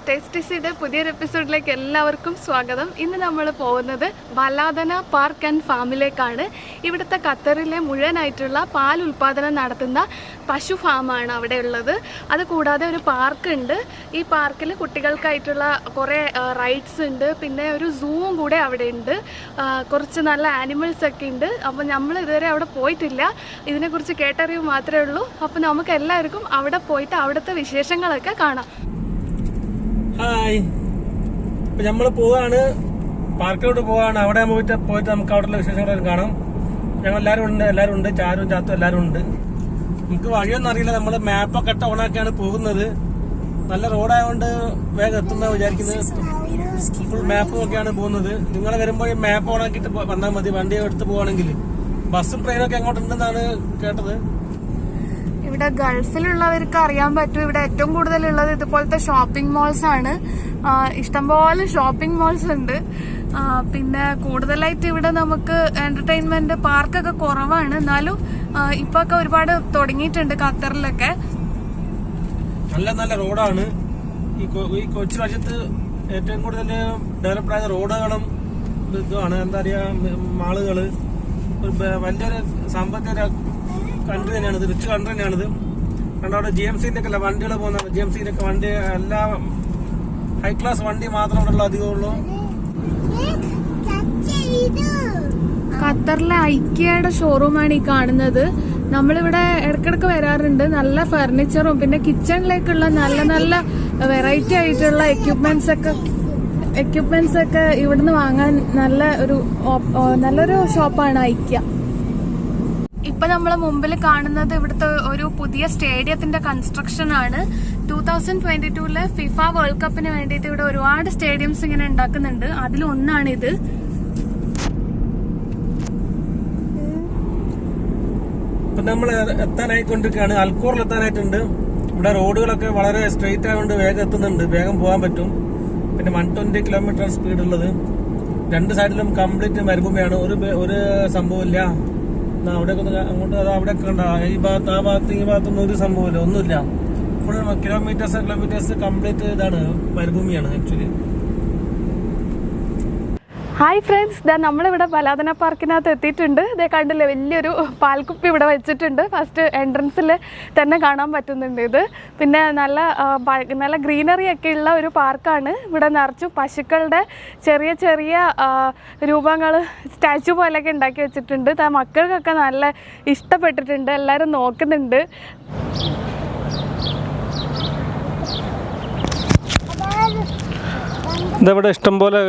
ടേസ്റ്റിസിയുടെ പുതിയൊരു എപ്പിസോഡിലേക്ക് എല്ലാവർക്കും സ്വാഗതം. ഇന്ന് നമ്മൾ പോകുന്നത് ബലാദന പാർക്ക് ആൻഡ് ഫാമിലേക്കാണ്. ഇവിടുത്തെ ഖത്തറിലെ മുഴുവനായിട്ടുള്ള പാൽ ഉൽപ്പാദനം നടത്തുന്ന പശു ഫാമാണ് അവിടെ ഉള്ളത്. അതുകൂടാതെ ഒരു പാർക്ക് ഉണ്ട്. ഈ പാർക്കിൽ കുട്ടികൾക്കായിട്ടുള്ള കുറേ റൈഡ്സ് ഉണ്ട്. പിന്നെ ഒരു സൂവും കൂടെ അവിടെ ഉണ്ട്. കുറച്ച് നല്ല ആനിമൽസ് ഒക്കെ ഉണ്ട്. അപ്പോൾ നമ്മൾ ഇതുവരെ അവിടെ പോയിട്ടില്ല. ഇതിനെക്കുറിച്ച് കേട്ടറിവ് മാത്രമേ ഉള്ളൂ. അപ്പോൾ നമുക്ക് എല്ലാവർക്കും അവിടെ പോയിട്ട് അവിടുത്തെ വിശേഷങ്ങളൊക്കെ കാണാം. ഹായ്, ഇപ്പൊ നമ്മള് പോവാണ്, പാർക്കിലോട്ട് പോവാണ്. അവിടെ പോയിട്ട് നമുക്ക് അവിടെയുള്ള വിശേഷങ്ങളൊക്കെ കാണാം. ഞങ്ങൾ എല്ലാവരും ഉണ്ട്, ചാരും ചാത്തും എല്ലാവരും ഉണ്ട്. നമുക്ക് വഴിയൊന്നും അറിയില്ല. നമ്മള് മാപ്പൊക്കെ ഇട്ട് ഓണാക്കിയാണ് പോകുന്നത്. നല്ല റോഡായതുകൊണ്ട് വേഗം എത്തുന്ന വിചാരിക്കുന്നത്. ഫുൾ മാപ്പ് നോക്കിയാണ് പോകുന്നത്. നിങ്ങൾ വരുമ്പോൾ മാപ്പ് ഓണാക്കിയിട്ട് വന്നാൽ മതി. വണ്ടി എടുത്ത് പോവാണെങ്കിൽ. ബസ്സും ട്രെയിനൊക്കെ എങ്ങോട്ടുണ്ടെന്നാണ് കേട്ടത്. ഇവിടെ ഗൾഫിലുള്ളവർക്ക് അറിയാൻ പറ്റും, ഇവിടെ ഏറ്റവും കൂടുതലുള്ളത് ഇതുപോലത്തെ ഷോപ്പിംഗ് മോൾസ് ആണ്. ഇഷ്ടംപോലെ ഷോപ്പിംഗ് മോൾസ് ഉണ്ട്. പിന്നെ കൂടുതലായിട്ട് ഇവിടെ നമുക്ക് എന്റർടൈൻമെന്റ് പാർക്കൊക്കെ കുറവാണ്. എന്നാലും ഇപ്പൊ ഒക്കെ ഒരുപാട് തുടങ്ങിയിട്ടുണ്ട് ഖത്തറിലൊക്കെ. നല്ല നല്ല റോഡാണ്. ഈ കൊച്ചു രാജ്യത്ത് ഏറ്റവും കൂടുതൽ ഡെവലപ്ഡ് ആയ റോഡുകളും ഇതുമാണ്. എന്താ പറയാ, മാളുകള്. വലിയൊരു സാമ്പത്തിക കൺട്രി തന്നെയാണിത്, റിച്ച് കൺട്രി തന്നെയാണിത്. കണ്ടോ, അവിടെ GMCന്റെ ഒക്കെ വണ്ടികൾ പോകുന്നതാണ്. GMCന്റെ ഒക്കെ വണ്ടി, എല്ലാ ഹൈ ക്ലാസ് വണ്ടി മാത്രം ഇവിടെ അധികമുള്ളൂ. ഖത്തറിലെ ഐക്യയുടെ ഷോറൂമാണ് ഈ കാണുന്നത്. നമ്മളിവിടെ ഇടക്കിടക്ക് വരാറുണ്ട്. നല്ല ഫർണിച്ചറും പിന്നെ കിച്ചണിലേക്കുള്ള നല്ല നല്ല വെറൈറ്റി ആയിട്ടുള്ള എക്യുപ്മെന്റ്സ് ഒക്കെ ഇവിടുന്ന് വാങ്ങാൻ നല്ലൊരു ഷോപ്പാണ് ഐക്യ. ഇപ്പൊ നമ്മള് മുമ്പിൽ കാണുന്നത് ഇവിടുത്തെ ഒരു പുതിയ സ്റ്റേഡിയത്തിന്റെ കൺസ്ട്രക്ഷൻ ആണ്. 2022 ഫിഫ വേൾഡ് കപ്പിന് വേണ്ടിയിട്ട് ഇവിടെ ഒരുപാട് സ്റ്റേഡിയംസ് ഇങ്ങനെ ഉണ്ടാക്കുന്നുണ്ട്. അതിലൊന്നാണിത്. ഇപ്പൊ നമ്മൾ എത്താനായിക്കൊണ്ടിരിക്കുകയാണ്. അൽക്കോറിൽ എത്താനായിട്ടുണ്ട്. ഇവിടെ റോഡുകളൊക്കെ വളരെ സ്ട്രെയിറ്റ് ആയതുകൊണ്ട് വേഗം എത്തുന്നുണ്ട്, വേഗം പോകാൻ പറ്റും. പിന്നെ 120 കിലോമീറ്റർ സ്പീഡ് ഉള്ളത്. രണ്ട് സൈഡിലും കംപ്ലീറ്റ് മരുഭൂമിയാണ്. ഒരു സംഭവമില്ല. അവിടെയൊക്കെ അങ്ങോട്ട് അവിടെയൊക്കെ കണ്ട, ഈ ഭാഗത്ത് ആ ഭാഗത്ത് ഈ ഭാഗത്തൊന്നും ഒരു സംഭവമില്ല, ഒന്നുമില്ല. ഫുൾ കിലോമീറ്റേഴ്സ് കംപ്ലീറ്റ് ഇതാണ്, മരുഭൂമിയാണ് ആക്ച്വലി. ഹായ് ഫ്രണ്ട്സ്, നമ്മളിവിടെ ബലാദന പാർക്കിനകത്ത് എത്തിയിട്ടുണ്ട്. ഇതേ കണ്ടില്ലേ, വലിയൊരു പാൽക്കുപ്പി ഇവിടെ വെച്ചിട്ടുണ്ട്. ഫസ്റ്റ് എൻട്രൻസിൽ തന്നെ കാണാൻ പറ്റുന്നുണ്ട് ഇത്. പിന്നെ നല്ല ഗ്രീനറി ഒക്കെ ഉള്ള ഒരു പാർക്കാണ്. ഇവിടെ നിറച്ചു പശുക്കളുടെ ചെറിയ ചെറിയ രൂപങ്ങൾ, സ്റ്റാച്ചു പോലെയൊക്കെ ഉണ്ടാക്കി വെച്ചിട്ടുണ്ട്. മക്കൾക്കൊക്കെ നല്ല ഇഷ്ടപ്പെട്ടിട്ടുണ്ട്, എല്ലാവരും നോക്കുന്നുണ്ട്. ഇതവിടെ ഇഷ്ടംപോലെ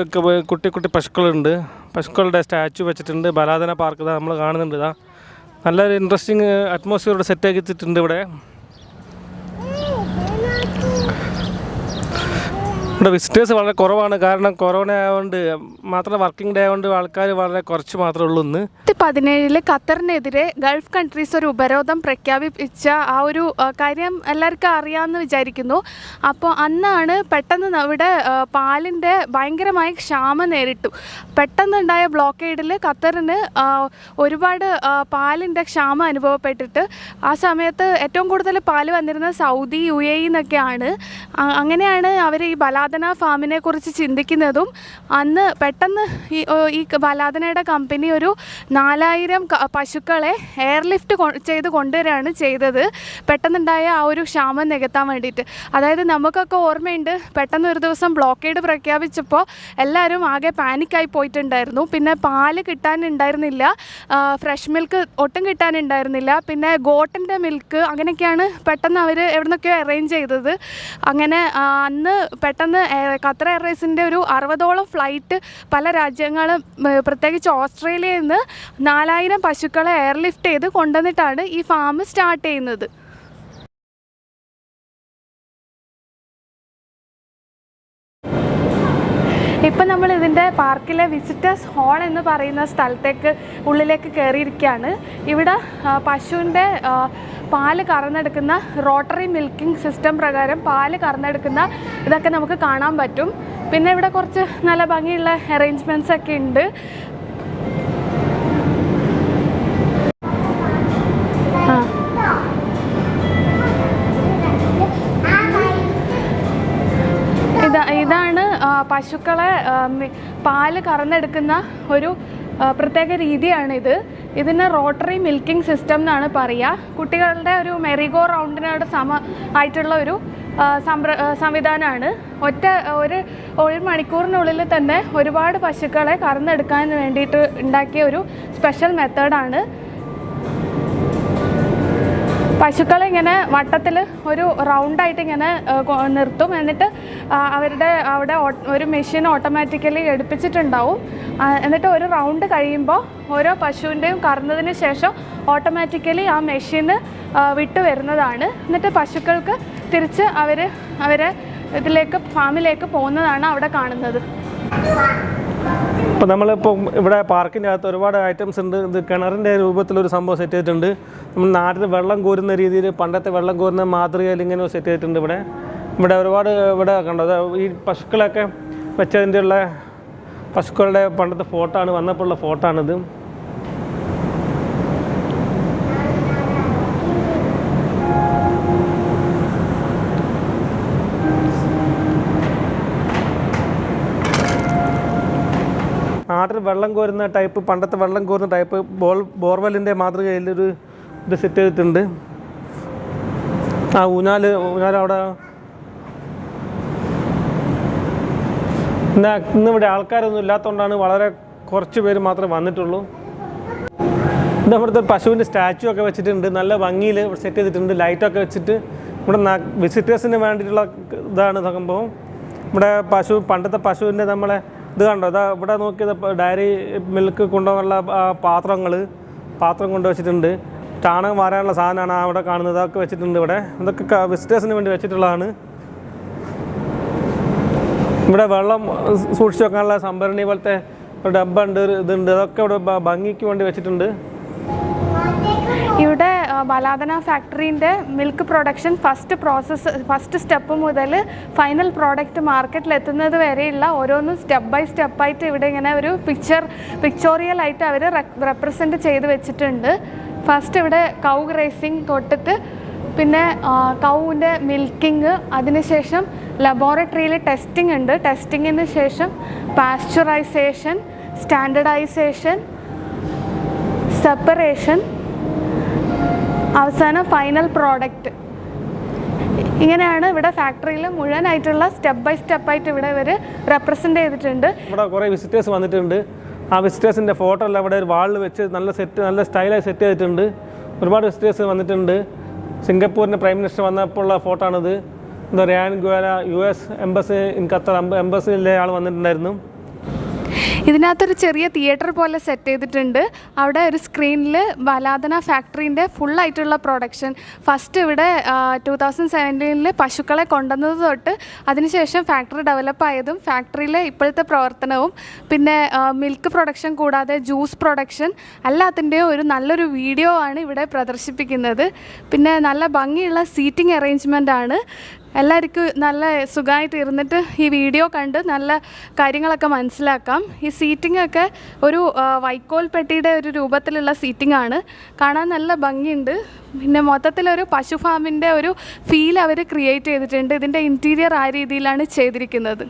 കുട്ടി കുട്ടി പശുക്കളുണ്ട്. പശുക്കളുടെ സ്റ്റാച്ചു വെച്ചിട്ടുണ്ട്. ബലാദന പാർക്ക് നമ്മൾ കാണുന്നുണ്ട്. ഇതാ നല്ലൊരു ഇൻട്രസ്റ്റിംഗ് അറ്റ്മോസ്ഫിയർ ഇവിടെ സെറ്റാക്കി വെച്ചിട്ടുണ്ട്. ഇവിടെ വിസിറ്റേഴ്സ് വളരെ കുറവാണ്. കാരണം കൊറോണ ആയതുകൊണ്ട് മാത്രം, വർക്കിംഗ് ഡേ ആയതുകൊണ്ട് ആൾക്കാർ വളരെ കുറച്ച് മാത്രമേ ഉള്ളൂ. 2017 ഖത്തറിനെതിരെ ഗൾഫ് കൺട്രീസ് ഒരു ഉപരോധം പ്രഖ്യാപിച്ച ആ ഒരു കാര്യം എല്ലാവർക്കും അറിയാമെന്ന് വിചാരിക്കുന്നു. അപ്പോൾ അന്നാണ് പെട്ടെന്ന് ഇവിടെ പാലിൻ്റെ ഭയങ്കരമായ ക്ഷാമം നേരിട്ടു. പെട്ടെന്നുണ്ടായ ബ്ലോക്കേഡിൽ ഖത്തറിന് ഒരുപാട് പാലിൻ്റെ ക്ഷാമം അനുഭവപ്പെട്ടിട്ട് ആ സമയത്ത് ഏറ്റവും കൂടുതൽ പാല് വന്നിരുന്നത് സൗദി, UAE എന്നൊക്കെയാണ്. അങ്ങനെയാണ് അവർ ഈ ബലാദന ഫാമിനെ കുറിച്ച് ചിന്തിക്കുന്നതും. അന്ന് പെട്ടെന്ന് ഈ ബലാദനയുടെ കമ്പനി ഒരു 4000 പശുക്കളെ എയർലിഫ്റ്റ് ചെയ്ത് കൊണ്ടുവരികയാണ് ചെയ്തത്, പെട്ടെന്നുണ്ടായ ആ ഒരു ക്ഷാമം നികത്താൻ വേണ്ടിയിട്ട്. അതായത് നമുക്കൊക്കെ ഓർമ്മയുണ്ട്, പെട്ടെന്ന് ഒരു ദിവസം ബ്ലോക്കേഡ് പ്രഖ്യാപിച്ചപ്പോൾ എല്ലാവരും ആകെ പാനിക്കായി പോയിട്ടുണ്ടായിരുന്നു. പിന്നെ പാല് കിട്ടാനുണ്ടായിരുന്നില്ല, ഫ്രഷ് മിൽക്ക് ഒട്ടും കിട്ടാനുണ്ടായിരുന്നില്ല. പിന്നെ ഗോട്ടിൻ്റെ മിൽക്ക്, അങ്ങനെയൊക്കെയാണ് പെട്ടെന്ന് അവർ എവിടെ നിന്നൊക്കെയോ അറേഞ്ച് ചെയ്തത്. അങ്ങനെ അന്ന് പെട്ടെന്ന് ഖത്തർ എയർവേസിൻ്റെ ഒരു 60ഓളം ഫ്ലൈറ്റ് പല രാജ്യങ്ങളും, പ്രത്യേകിച്ച് ഓസ്ട്രേലിയയിൽ നിന്ന് 4000 പശുക്കളെ എയർലിഫ്റ്റ് ചെയ്ത് കൊണ്ടുവന്നിട്ടാണ് ഈ ഫാം സ്റ്റാർട്ട് ചെയ്യുന്നത്. ഇപ്പം നമ്മൾ ഇതിൻ്റെ പാർക്കിലെ വിസിറ്റേഴ്സ് ഹാൾ എന്ന് പറയുന്ന സ്ഥലത്തേക്ക് ഉള്ളിലേക്ക് കയറിയിരിക്കുകയാണ്. ഇവിടെ പശുവിൻ്റെ പാല് കറന്നെടുക്കുന്ന റോട്ടറി മിൽക്കിംഗ് സിസ്റ്റം പ്രകാരം പാല് കറന്നെടുക്കുന്ന ഇതൊക്കെ നമുക്ക് കാണാൻ പറ്റും. പിന്നെ ഇവിടെ കുറച്ച് നല്ല ഭംഗിയുള്ള അറേഞ്ച്മെൻറ്റ്സ് ഒക്കെ ഉണ്ട്. പശുക്കളെ പാല് കറന്നെടുക്കുന്ന ഒരു പ്രത്യേക രീതിയാണിത്. ഇതിന് റോട്ടറി മിൽക്കിംഗ് സിസ്റ്റം എന്നാണ് പറയുക. കുട്ടികളുടെ ഒരു മെറിഗോ റൗണ്ടിനോട് ആയിട്ടുള്ള ഒരു സംവിധാനമാണ്. ഒരു മണിക്കൂറിനുള്ളിൽ തന്നെ ഒരുപാട് പശുക്കളെ കറന്നെടുക്കാൻ വേണ്ടിയിട്ട് ഉണ്ടാക്കിയ ഒരു സ്പെഷ്യൽ മെത്തേഡാണ്. പശുക്കളെ ഇങ്ങനെ വട്ടത്തിൽ ഒരു റൗണ്ടായിട്ട് ഇങ്ങനെ നിർത്തും. എന്നിട്ട് അവിടെ ഒരു മെഷീൻ ഓട്ടോമാറ്റിക്കലി എടുപ്പിച്ചിട്ടുണ്ടാവും. എന്നിട്ട് ഒരു റൗണ്ട് കഴിയുമ്പോൾ ഓരോ പശുവിൻ്റെയും കറന്നതിന് ശേഷം ഓട്ടോമാറ്റിക്കലി ആ മെഷീന് വിട്ടു വരുന്നതാണ്. എന്നിട്ട് പശുക്കൾക്ക് തിരിച്ച് അവരെ ഫാമിലേക്ക് പോകുന്നതാണ് അവിടെ കാണുന്നത്. ഇപ്പോൾ നമ്മളിപ്പോൾ ഇവിടെ പാർക്കിൻ്റെ അകത്ത് ഒരുപാട് ഐറ്റംസ് ഉണ്ട്. ഇത് കിണറിൻ്റെ രൂപത്തിലൊരു സംഭവം സെറ്റ് ചെയ്തിട്ടുണ്ട്. നമ്മൾ നാട്ടിൽ വെള്ളം കോരുന്ന രീതിയിൽ പണ്ടത്തെ വെള്ളം കോരുന്ന മാതൃകയിൽ ഇങ്ങനെ സെറ്റ് ചെയ്തിട്ടുണ്ട്. ഇവിടെ ഒരുപാട് കണ്ടോ ഈ പശുക്കളൊക്കെ വെച്ചതിൻ്റെ ഉള്ള പശുക്കളുടെ പണ്ടത്തെ ഫോട്ടോ ആണ്, വന്നപ്പോൾ ഉള്ള ഫോട്ടോ ആണിത്. നാട്ടിൽ വെള്ളം കോരുന്ന ടൈപ്പ്, പണ്ടത്തെ വെള്ളം കോരുന്ന ടൈപ്പ് ബോർവെല്ലിൻ്റെ മാതൃകയിൽ ഇത് സെറ്റ് ചെയ്തിട്ടുണ്ട്. ആ ഊഞ്ഞാല് അവിടെ ഇന്നിവിടെ ആൾക്കാരൊന്നും ഇല്ലാത്തതുകൊണ്ടാണ് വളരെ കുറച്ച് പേര് മാത്രമേ വന്നിട്ടുള്ളൂ. ഇതവിടുത്തെ പശുവിൻ്റെ സ്റ്റാച്ചു ഒക്കെ വെച്ചിട്ടുണ്ട്, നല്ല ഭംഗിയിൽ സെറ്റ് ചെയ്തിട്ടുണ്ട്. ലൈറ്റൊക്കെ വെച്ചിട്ട് ഇവിടെ വിസിറ്റേഴ്സിന് വേണ്ടിയിട്ടുള്ള ഇതാണ് സംഭവം. ഇവിടെ പണ്ടത്തെ പശുവിൻ്റെ നമ്മളെ ഇത് കണ്ടോ, ഇവിടെ നോക്കിയത് ഡയറി മിൽക്ക് കൊണ്ടുപോകാനുള്ള പാത്രം കൊണ്ടുവച്ചിട്ടുണ്ട്. ചാണകം വാരാനുള്ള സാധനമാണ് അവിടെ കാണുന്നത്, അതൊക്കെ വെച്ചിട്ടുണ്ട്. ഇതൊക്കെ വിസിറ്റേഴ്സിന് വേണ്ടി വെച്ചിട്ടുള്ളതാണ്. ഇവിടെ വെള്ളം സൂക്ഷിച്ച് വെക്കാനുള്ള സംഭരണി പോലത്തെ ഡബ്ബുണ്ട്, ഇതുണ്ട്. അതൊക്കെ ഇവിടെ ഭംഗിക്ക് വേണ്ടി വെച്ചിട്ടുണ്ട്. ഇവിടെ ബലാദന ഫാക്ടറിൻ്റെ മിൽക്ക് പ്രൊഡക്ഷൻ ഫസ്റ്റ് സ്റ്റെപ്പ് മുതൽ ഫൈനൽ പ്രോഡക്റ്റ് മാർക്കറ്റിൽ എത്തുന്നത് വരെയുള്ള ഓരോന്നും സ്റ്റെപ്പ് ബൈ സ്റ്റെപ്പായിട്ട് ഇവിടെ ഇങ്ങനെ ഒരു പിക്ചോറിയലായിട്ട് അവർ റെപ്രസെൻറ്റ് ചെയ്ത് വെച്ചിട്ടുണ്ട്. ഫസ്റ്റ് ഇവിടെ കൗ റേസിംഗ് തൊട്ടിട്ട് പിന്നെ കൗവിൻ്റെ മിൽക്കിങ്, അതിനുശേഷം ലബോറട്ടറിയിൽ ടെസ്റ്റിംഗ് ഉണ്ട്. ടെസ്റ്റിങ്ങിന് ശേഷം പാസ്ചറൈസേഷൻ, സ്റ്റാൻഡർഡൈസേഷൻ, സെപ്പറേഷൻ, അവസാനം ഫൈനൽ പ്രോഡക്റ്റ്. ഇങ്ങനെയാണ് ഇവിടെ ഫാക്ടറിയിൽ മുഴുവനായിട്ടുള്ള സ്റ്റെപ്പ് ബൈ സ്റ്റെപ്പായിട്ട് ഇവിടെ ഇവർ റെപ്രസെൻ്റ് ചെയ്തിട്ടുണ്ട്. ഇവിടെ കുറേ വിസിറ്റേഴ്സ് വന്നിട്ടുണ്ട്. ആ വിസിറ്റേഴ്സിൻ്റെ ഫോട്ടോ എല്ലാം ഇവിടെ ഒരു വാളിൽ വെച്ച് നല്ല സ്റ്റൈലായി സെറ്റ് ചെയ്തിട്ടുണ്ട്. ഒരുപാട് വിസിറ്റേഴ്സ് വന്നിട്ടുണ്ട്. സിംഗപ്പൂരിൻ്റെ പ്രൈം മിനിസ്റ്റർ വന്നപ്പോൾ ഉള്ള ഫോട്ടോ ആണിത്. റിയാൻ ഗുവേല US എംബസി ഇൻ ഖത്തർ എംബസിയിലെ ആൾ വന്നിട്ടുണ്ടായിരുന്നു. ഇതിനകത്തൊരു ചെറിയ തിയേറ്റർ പോലെ സെറ്റ് ചെയ്തിട്ടുണ്ട്. അവിടെ ഒരു സ്ക്രീനിൽ ബലാദന ഫാക്ടറിൻ്റെ ഫുള്ളായിട്ടുള്ള പ്രൊഡക്ഷൻ, ഫസ്റ്റ് ഇവിടെ 2017 പശുക്കളെ കൊണ്ടുവന്നത് തൊട്ട് അതിനുശേഷം ഫാക്ടറി ഡെവലപ്പായതും ഫാക്ടറിയിലെ ഇപ്പോഴത്തെ പ്രവർത്തനവും പിന്നെ മിൽക്ക് പ്രൊഡക്ഷൻ കൂടാതെ ജ്യൂസ് പ്രൊഡക്ഷൻ എല്ലാത്തിൻ്റെയും ഒരു നല്ലൊരു വീഡിയോ ആണ് ഇവിടെ പ്രദർശിപ്പിക്കുന്നത്. പിന്നെ നല്ല ഭംഗിയുള്ള സീറ്റിംഗ് അറേഞ്ച്മെൻ്റ് ആണ്. എല്ലാവർക്കും നല്ല സുഖമായിട്ട് ഇരുന്നിട്ട് ഈ വീഡിയോ കണ്ട് നല്ല കാര്യങ്ങളൊക്കെ മനസ്സിലാക്കാം. ഈ സീറ്റിംഗ് ഒക്കെ ഒരു വൈക്കോൽ പെട്ടിയുടെ ഒരു രൂപത്തിലുള്ള സീറ്റിംഗ് ആണ്. കാണാൻ നല്ല ഭംഗിയുണ്ട്. പിന്നെ മൊത്തത്തിലൊരു പശു ഫാമിൻ്റെ ഒരു ഫീൽ അവർ ക്രിയേറ്റ് ചെയ്തിട്ടുണ്ട്. ഇതിൻ്റെ ഇൻറ്റീരിയർ ആ രീതിയിലാണ് ചെയ്തിരിക്കുന്നത്.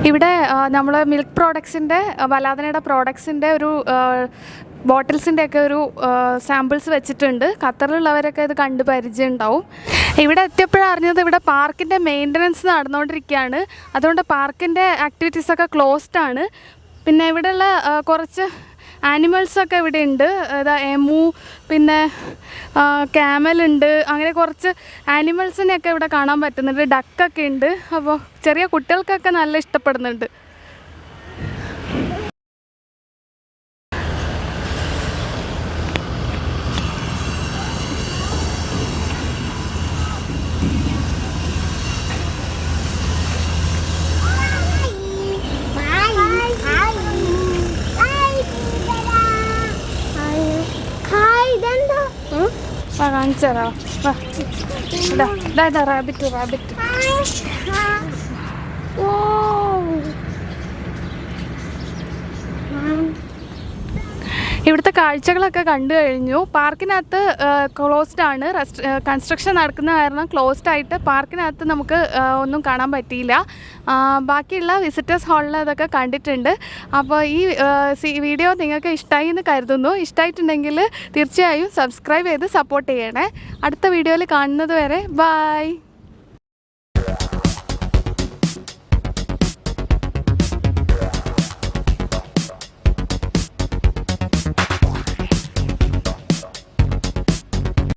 ഇവിടെ നമ്മൾ മിൽക്ക് പ്രോഡക്ട്സിൻ്റെ ബലാദനയുടെ പ്രോഡക്ട്സിൻ്റെ ഒരു ബോട്ടിൽസിൻ്റെയൊക്കെ ഒരു സാമ്പിൾസ് വെച്ചിട്ടുണ്ട്. ഖത്തറിലുള്ളവരൊക്കെ ഇത് കണ്ട് പരിചയം ഉണ്ടാവും. ഇവിടെ എത്തിയപ്പോഴാണ് അറിഞ്ഞത് ഇവിടെ പാർക്കിൻ്റെ മെയിൻ്റനൻസ് നടന്നുകൊണ്ടിരിക്കുകയാണ്. അതുകൊണ്ട് പാർക്കിൻ്റെ ആക്ടിവിറ്റീസൊക്കെ ക്ലോസ്ഡ് ആണ്. പിന്നെ ഇവിടെയുള്ള കുറച്ച് ആനിമൽസൊക്കെ ഇവിടെ ഉണ്ട്. എമു, പിന്നെ ക്യാമലുണ്ട്, അങ്ങനെ കുറച്ച് ആനിമൽസിനെയൊക്കെ ഇവിടെ കാണാൻ പറ്റുന്നുണ്ട്. ഡക്കൊക്കെ ഉണ്ട്. അപ്പോൾ ചെറിയ കുട്ടികൾക്കൊക്കെ നല്ല ഇഷ്ടപ്പെടുന്നുണ്ട്. വാ കാണിച്ചു തരാം. വാ ഇതാ ഇതാ ഇതാ റാബിറ്റ് റാബിറ്റ്. ഓ ഇവിടുത്തെ കാഴ്ചകളൊക്കെ കണ്ടു കഴിഞ്ഞു. പാർക്കിനകത്ത് ക്ലോസ്ഡ് ആണ്, കൺസ്ട്രക്ഷൻ നടക്കുന്ന കാരണം ക്ലോസ്ഡ് ആയിട്ട് പാർക്കിനകത്ത് നമുക്ക് ഒന്നും കാണാൻ പറ്റിയില്ല. ബാക്കിയുള്ള വിസിറ്റേഴ്സ് ഹാളിൽ അതൊക്കെ കണ്ടിട്ടുണ്ട്. അപ്പോൾ ഈ വീഡിയോ നിങ്ങൾക്ക് ഇഷ്ടമായി എന്ന് കരുതുന്നു. ഇഷ്ടമായിട്ടുണ്ടെങ്കിൽ തീർച്ചയായും സബ്സ്ക്രൈബ് ചെയ്ത് സപ്പോർട്ട് ചെയ്യണേ. അടുത്ത വീഡിയോയിൽ കാണുന്നത് വരെ ബൈ.